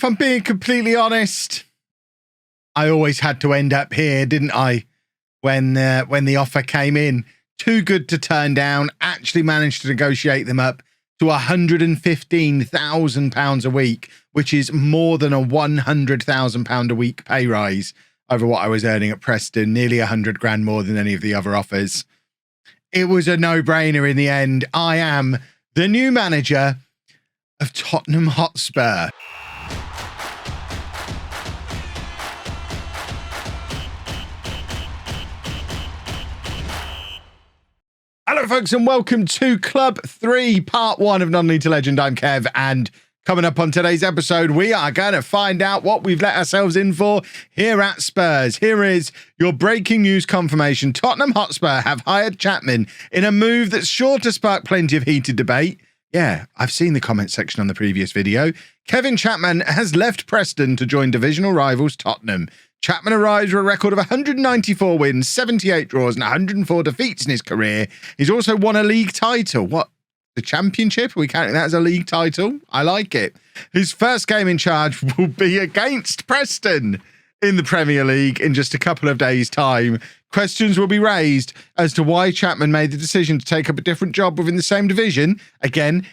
if I'm being completely honest, I always had to end up here, didn't I? When the offer came in, too good to turn down. Actually managed to negotiate them up to £115,000 a week, which is more than a £100,000 a week pay rise over what I was earning at Preston, nearly 100 grand more than any of the other offers. It was a no-brainer in the end. I am the new manager of Tottenham Hotspur. Hello, folks, and welcome to Club 3, Part 1 of Non-League to Legend. I'm Kev, and coming up on today's episode, we are going to find out what we've let ourselves in for here at Spurs. Here is your breaking news confirmation. Tottenham Hotspur have hired Chapman in a move that's sure to spark plenty of heated debate. Yeah, I've seen the comment section on the previous video. Kevin Chapman has left Preston to join divisional rivals Tottenham. Chapman arrives with a record of 194 wins, 78 draws and 104 defeats in his career. He's also won a league title. What? The championship? Are we counting that as a league title? I like it. His first game in charge will be against Preston in the Premier League in just a couple of days' time. Questions will be raised as to why Chapman made the decision to take up a different job within the same division. Again,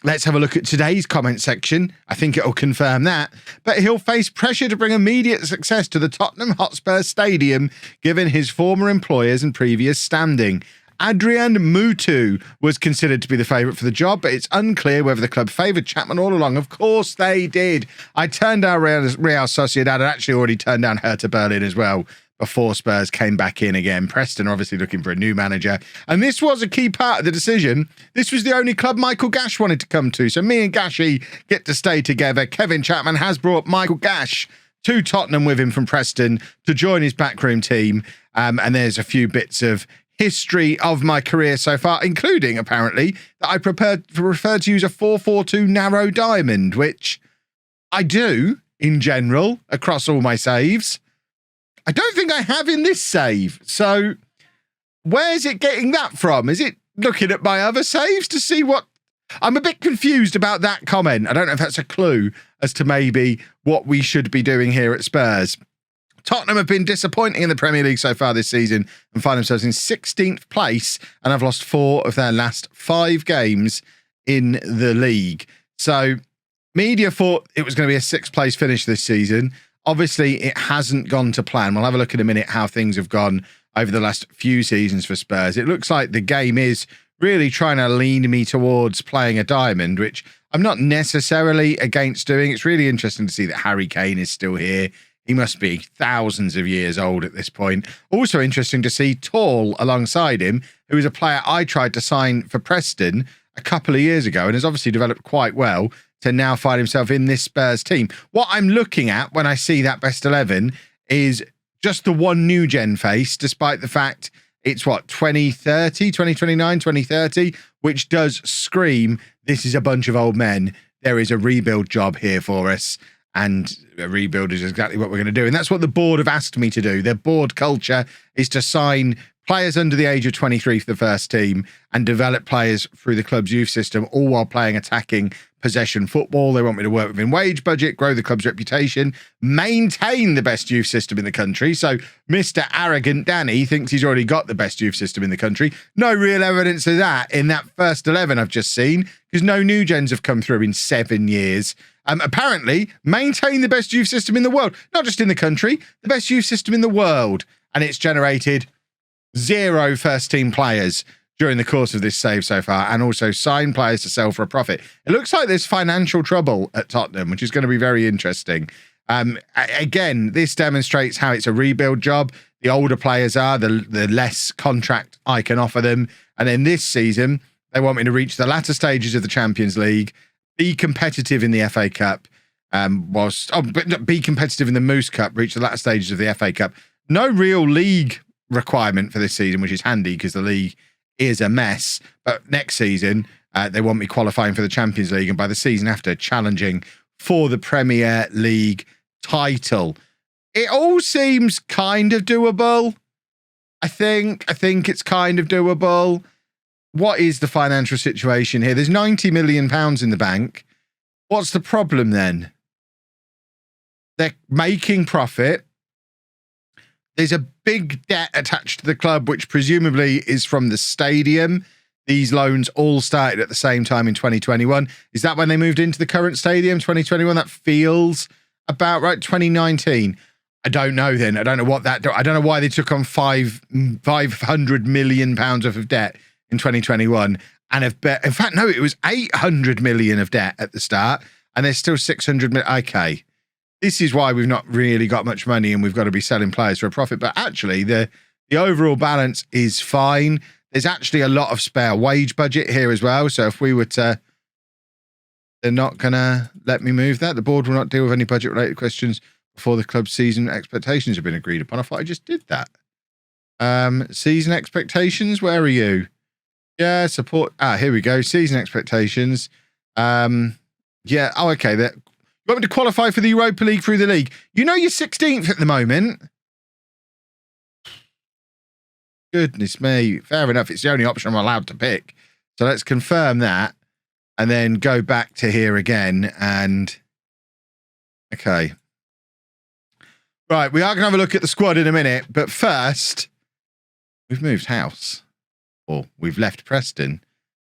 let's have a look at today's comment section. I think it'll confirm that. But he'll face pressure to bring immediate success to the Tottenham Hotspur Stadium, given his former employers and previous standing. Adrian Mutu was considered to be the favourite for the job, but it's unclear whether the club favoured Chapman all along. Of course they did. I turned down Real Sociedad. I'd actually already turned down Hertha Berlin as well before Spurs came back in again. Preston are obviously looking for a new manager. And this was a key part of the decision. This was the only club Michael Gash wanted to come to. So me and Gashy get to stay together. Kevin Chapman has brought Michael Gash to Tottenham with him from Preston to join his backroom team. And there's a few bits of history of my career so far, including apparently that I prefer to use a 4-4-2 narrow diamond, which I do in general across all my saves. I don't think I have in this save. So where's it getting that from? Is it looking at my other saves to see what... I'm a bit confused about that comment. I don't know if that's a clue as to maybe what we should be doing here at Spurs. Tottenham have been disappointing in the Premier League so far this season and find themselves in 16th place and have lost 4 of their last 5 games in the league. So media thought it was going to be a 6th place finish this season. Obviously, it hasn't gone to plan. We'll have a look in a minute how things have gone over the last few seasons for Spurs. It looks like the game is really trying to lean me towards playing a diamond, which I'm not necessarily against doing. It's really interesting to see that Harry Kane is still here. He must be thousands of years old at this point. Also interesting to see Tall alongside him, who is a player I tried to sign for Preston a couple of years ago and has obviously developed quite well to now find himself in this Spurs team. What I'm looking at when I see that best 11 is just the one new gen face, despite the fact it's what, 2030, 2029, 2030, which does scream, this is a bunch of old men. There is a rebuild job here for us. And a rebuild is exactly what we're going to do. And that's what the board have asked me to do. Their board culture is to sign players under the age of 23 for the first team and develop players through the club's youth system, all while playing attacking possession football. They want me to work within wage budget, grow the club's reputation, maintain the best youth system in the country. So Mr. Arrogant Danny thinks he's already got the best youth system in the country. No real evidence of that in that first 11 I've just seen, because no new gens have come through in 7 years. Apparently, maintain the best youth system in the world, not just in the country, the best youth system in the world. And it's generated 0 first-team players during the course of this save so far, and also sign players to sell for a profit. It looks like there's financial trouble at Tottenham, which is going to be very interesting. Again, this demonstrates how it's a rebuild job. The older players are, the less contract I can offer them. And then this season, they want me to reach the latter stages of the Champions League, be competitive in the FA Cup, be competitive in the Moose Cup, reach the latter stages of the FA Cup. No real league requirement for this season, which is handy because the league is a mess. But next season, they want me qualifying for the Champions League, and by the season after, challenging for the Premier League title. It all seems kind of doable. I think it's kind of doable. What is the financial situation here? There's £90 million in the bank. What's the problem then? They're making profit. There's a big debt attached to the club, which presumably is from the stadium. These loans all started at the same time in 2021. Is that when they moved into the current stadium, 2021? That feels about right. 2019. I don't know then. I don't know what that... I don't know why they took on £500 million worth of debt in 2021. And have in fact, no, it was 800 million of debt at the start. And there's still 600 million. Okay. This is why we've not really got much money and we've got to be selling players for a profit. But actually, the overall balance is fine. There's actually a lot of spare wage budget here as well. So if we were to... They're not going to let me move that. The board will not deal with any budget-related questions before the club's season expectations have been agreed upon. I thought I just did that. Season expectations, where are you? Yeah, support. Here we go. Season expectations. Yeah. Oh, okay. You want me to qualify for the Europa League through the league? You know you're 16th at the moment. Goodness me. Fair enough. It's the only option I'm allowed to pick. So let's confirm that and then go back to here again. And okay. Right. We are going to have a look at the squad in a minute. But first, we've moved house. Or we've left Preston.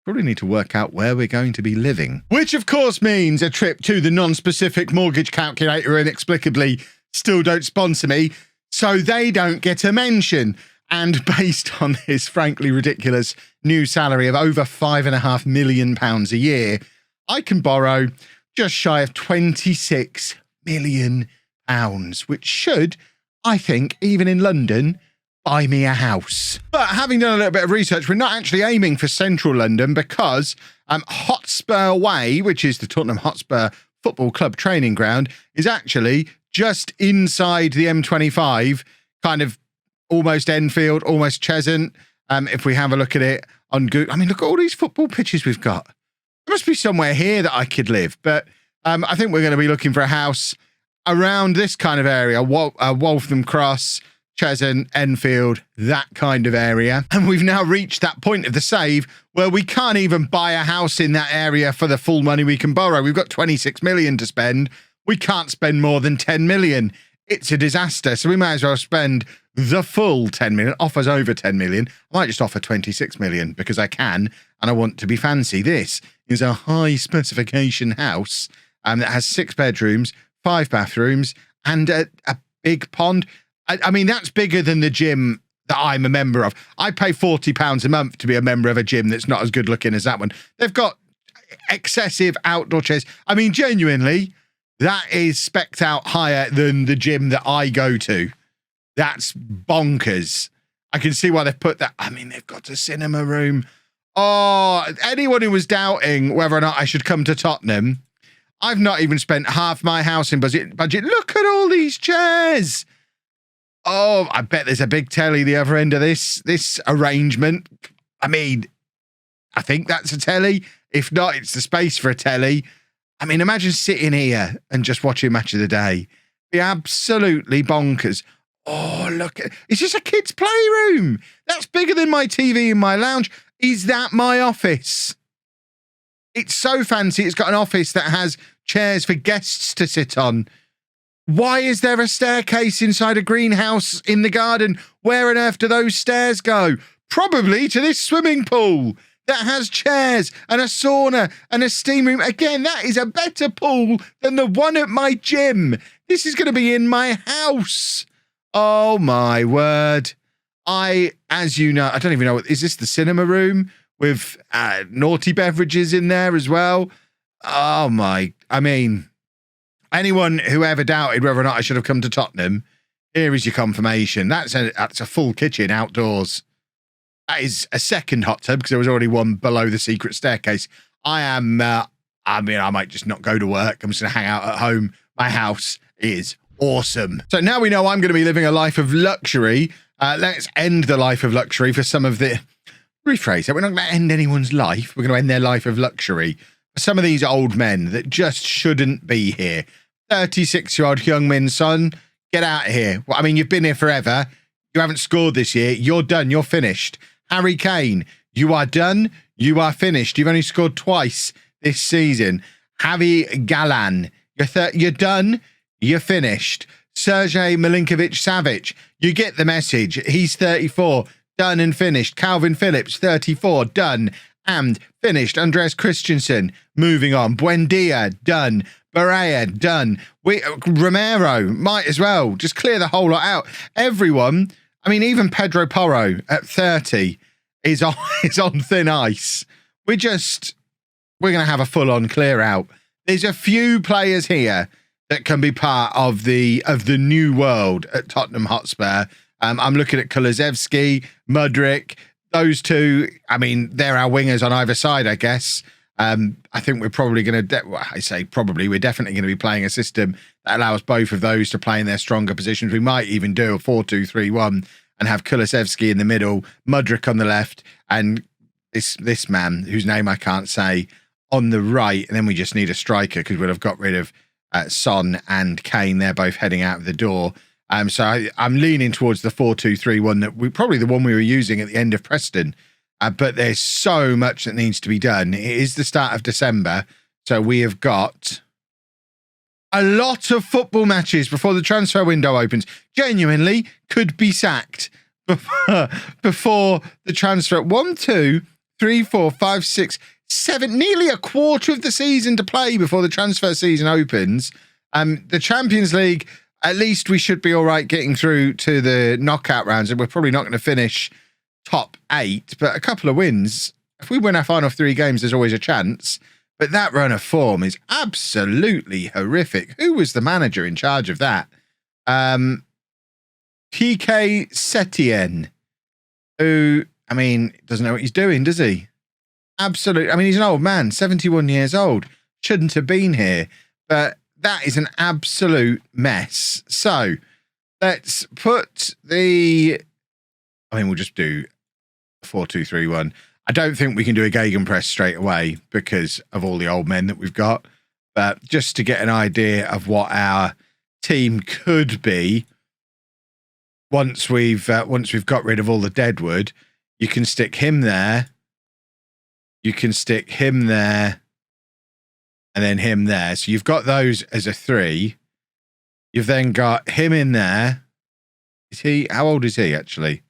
Probably need to work out where we're going to be living. Which, of course, means a trip to the non-specific mortgage calculator inexplicably still don't sponsor me, so they don't get a mention. And based on this frankly ridiculous new salary of over £5.5 million a year, I can borrow just shy of £26 million, which should, I think, even in London, buy me a house. But having done a little bit of research, we're not actually aiming for central London because Hotspur Way, which is the Tottenham Hotspur Football Club training ground, is actually just inside the M25, kind of almost Enfield, almost Cheshunt. If we have a look at it on Google, I mean, look at all these football pitches we've got. There must be somewhere here that I could live. But I think we're going to be looking for a house around this kind of area, Waltham Cross, Cheshunt, Enfield, that kind of area. And we've now reached that point of the save where we can't even buy a house in that area for the full money we can borrow. We've got 26 million to spend. We can't spend more than 10 million. It's a disaster. So we might as well spend the full 10 million. Offers over 10 million. I might just offer 26 million because I can and I want to be fancy. This is a high specification house that has 6 bedrooms, 5 bathrooms and a big pond. I mean, that's bigger than the gym that I'm a member of. I pay £40 a month to be a member of a gym that's not as good looking as that one. They've got excessive outdoor chairs. I mean, genuinely, that is specced out higher than the gym that I go to. That's bonkers. I can see why they've put that. I mean, they've got a cinema room. Oh, anyone who was doubting whether or not I should come to Tottenham, I've not even spent half my house in budget. Look at all these chairs. Oh, I bet there's a big telly the other end of this arrangement. I mean, I think that's a telly. If not, it's the space for a telly. I mean, imagine sitting here and just watching Match of the Day. Be absolutely bonkers. Oh, look. It's just a kid's playroom. That's bigger than my TV in my lounge. Is that my office? It's so fancy. It's got an office that has chairs for guests to sit on. Why is there a staircase inside a greenhouse in the garden? Where on earth do those stairs go? Probably to this swimming pool that has chairs and a sauna and a steam room. Again, that is a better pool than the one at my gym. This is going to be in my house. Oh, my word. As you know, I don't even know, is this the cinema room with naughty beverages in there as well? Oh, my, I mean... Anyone who ever doubted whether or not I should have come to Tottenham, here is your confirmation. That's a full kitchen outdoors. That is a second hot tub because there was already one below the secret staircase. I might just not go to work. I'm just going to hang out at home. My house is awesome. So now we know I'm going to be living a life of luxury. Let's end the life of luxury for some of the... Rephrase it. We're not going to end anyone's life. We're going to end their life of luxury. For some of these old men that just shouldn't be here. 36-year-old Heung-min Son, get out of here. Well, I mean, you've been here forever. You haven't scored this year. You're done. You're finished. Harry Kane, you are done. You are finished. You've only scored twice this season. Javi Galan, you're done. You're finished. Sergej Milinkovic-Savic, you get the message. He's 34, done and finished. Calvin Phillips, 34, done and finished. Andreas Christensen, moving on. Buendia, done. Barea, done. Romero, might as well. Just clear the whole lot out. Everyone, I mean, even Pedro Porro at 30 is on thin ice. We're going to have a full-on clear out. There's a few players here that can be part of the new world at Tottenham Hotspur. I'm looking at Kulusevski, Mudryk, those two. I mean, they're our wingers on either side, I guess. I think we're probably going to, we're definitely going to be playing a system that allows both of those to play in their stronger positions. We might even do a 4-2-3-1 and have Kulusevski in the middle, Mudryk on the left, and this man, whose name I can't say, on the right. And then we just need a striker because we'll have got rid of Son and Kane. They're both heading out of the door. So I'm leaning towards the 4-2-3-1 that probably the one we were using at the end of Preston. But there's so much that needs to be done. It is the start of December, so we have got a lot of football matches before the transfer window opens. Genuinely could be sacked before the transfer. 1, 2, 3, 4, 5, 6, 7, nearly a quarter of the season to play before the transfer season opens. The Champions League, at least we should be all right getting through to the knockout rounds, and we're probably not going to finish top 8, but a couple of wins. If we win our final 3 games, there's always a chance. But that run of form is absolutely horrific. Who was the manager in charge of that? Kike Setien, who, I mean, doesn't know what he's doing, does he? Absolutely. I mean, he's an old man, 71 years old. Shouldn't have been here. But that is an absolute mess. So let's put we'll just do 4-2-3-1. I don't think we can do a gegenpress straight away because of all the old men that we've got. But just to get an idea of what our team could be, once we've got rid of all the deadwood, you can stick him there. You can stick him there, and then him there. So you've got those as a 3. You've then got him in there. How old is he actually?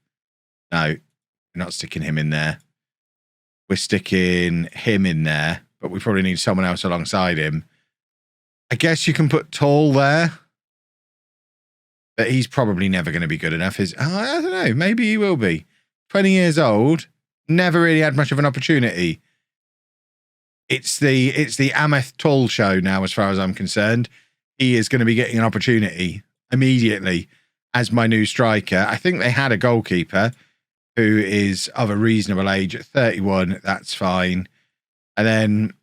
No, we're not sticking him in there. We're sticking him in there, but we probably need someone else alongside him. I guess you can put Tall there, but he's probably never going to be good enough. I don't know. Maybe he will be. 20 years old, never really had much of an opportunity. It's the Ameth Tall show now, as far as I'm concerned. He is going to be getting an opportunity immediately as my new striker. I think they had a goalkeeper who is of a reasonable age at 31. That's fine. And then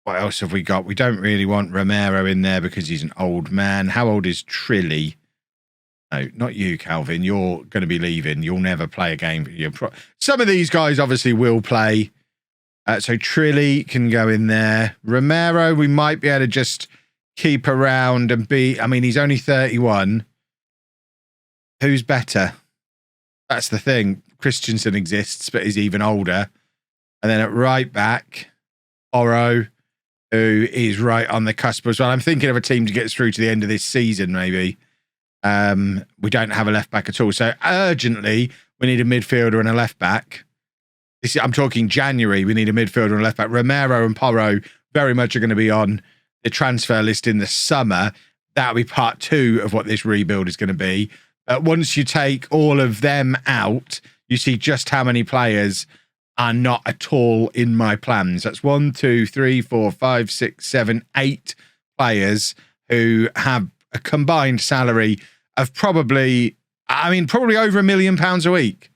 what else have we got? We don't really want Romero in there because he's an old man. How old is Trilly? No, not you, Calvin. You're going to be leaving. You'll never play a game. Some of these guys obviously will play. So Trilly can go in there. Romero, we might be able to just keep around and be... I mean, he's only 31. Who's better? That's the thing. Christensen exists, but is even older. And then at right back, Oro, who is right on the cusp as well. I'm thinking of a team to get us through to the end of this season, maybe. We don't have a left back at all. So urgently, we need a midfielder and a left back. I'm talking January. We need a midfielder and a left back. Romero and Porro very much are going to be on the transfer list in the summer. That'll be part 2 of what this rebuild is going to be. Once you take all of them out, you see just how many players are not at all in my plans. That's 1, 2, 3, 4, 5, 6, 7, 8 players who have a combined salary of probably over £1 million a week.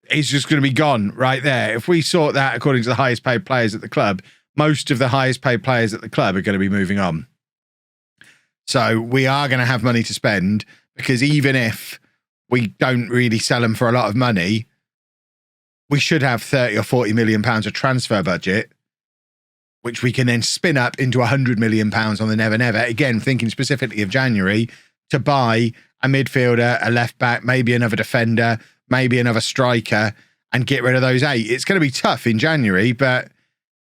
It's just going to be gone right there. If we sort that according to the highest paid players at the club, most of the highest paid players at the club are going to be moving on. So we are going to have money to spend, because even if we don't really sell them for a lot of money, we should have 30 or 40 million pounds of transfer budget, which we can then spin up into 100 million pounds on the Never Never. Again, thinking specifically of January, to buy a midfielder, a left back, maybe another defender, maybe another striker, and get rid of those 8. It's going to be tough in January, but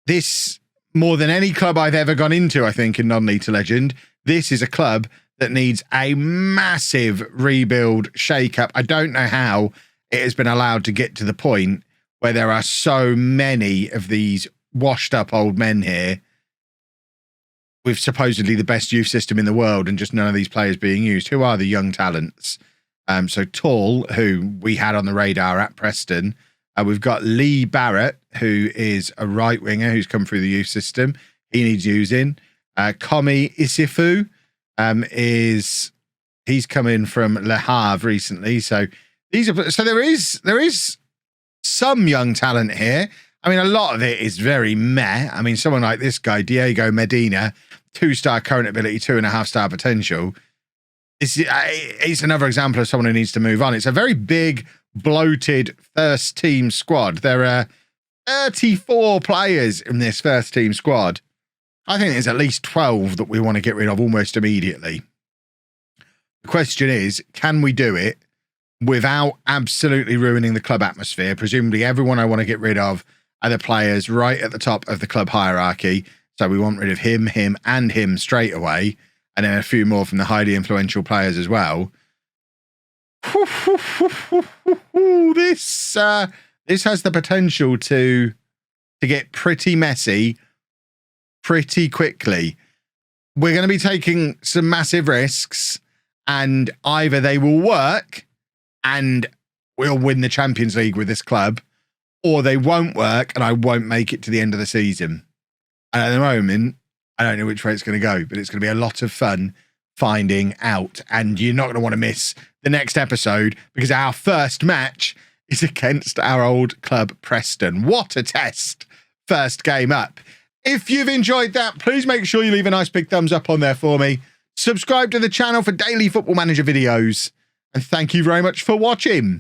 this, more than any club I've ever gone into, I think, in Non-League to Legend, This is a club that needs a massive rebuild shake-up. I don't know how it has been allowed to get to the point where there are so many of these washed-up old men here with supposedly the best youth system in the world and just none of these players being used. Who are the young talents? So Tall, who we had on the radar at Preston. We've got Lee Barrett, who is a right winger who's come through the youth system. He needs using. Komi Isifu he's come in from Le Havre recently. So there is some young talent here. I mean, a lot of it is very meh. I mean, someone like this guy, Diego Medina, 2-star current ability, 2.5-star potential. It's another example of someone who needs to move on. It's a very big, bloated first team squad. There are 34 players in this first team squad. I think there's at least 12 that we want to get rid of almost immediately. The question is, can we do it without absolutely ruining the club atmosphere? Presumably everyone I want to get rid of are the players right at the top of the club hierarchy. So we want rid of him, and him straight away. And then a few more from the highly influential players as well. This has the potential to get pretty messy pretty quickly. We're going to be taking some massive risks, and either they will work and we'll win the Champions League with this club, or they won't work and I won't make it to the end of the season. And at the moment, I don't know which way it's going to go, but it's going to be a lot of fun finding out. And you're not going to want to miss the next episode because our first match is against our old club, Preston. What a test. First game up. If you've enjoyed that, please make sure you leave a nice big thumbs up on there for me. Subscribe to the channel for daily Football Manager videos. And thank you very much for watching.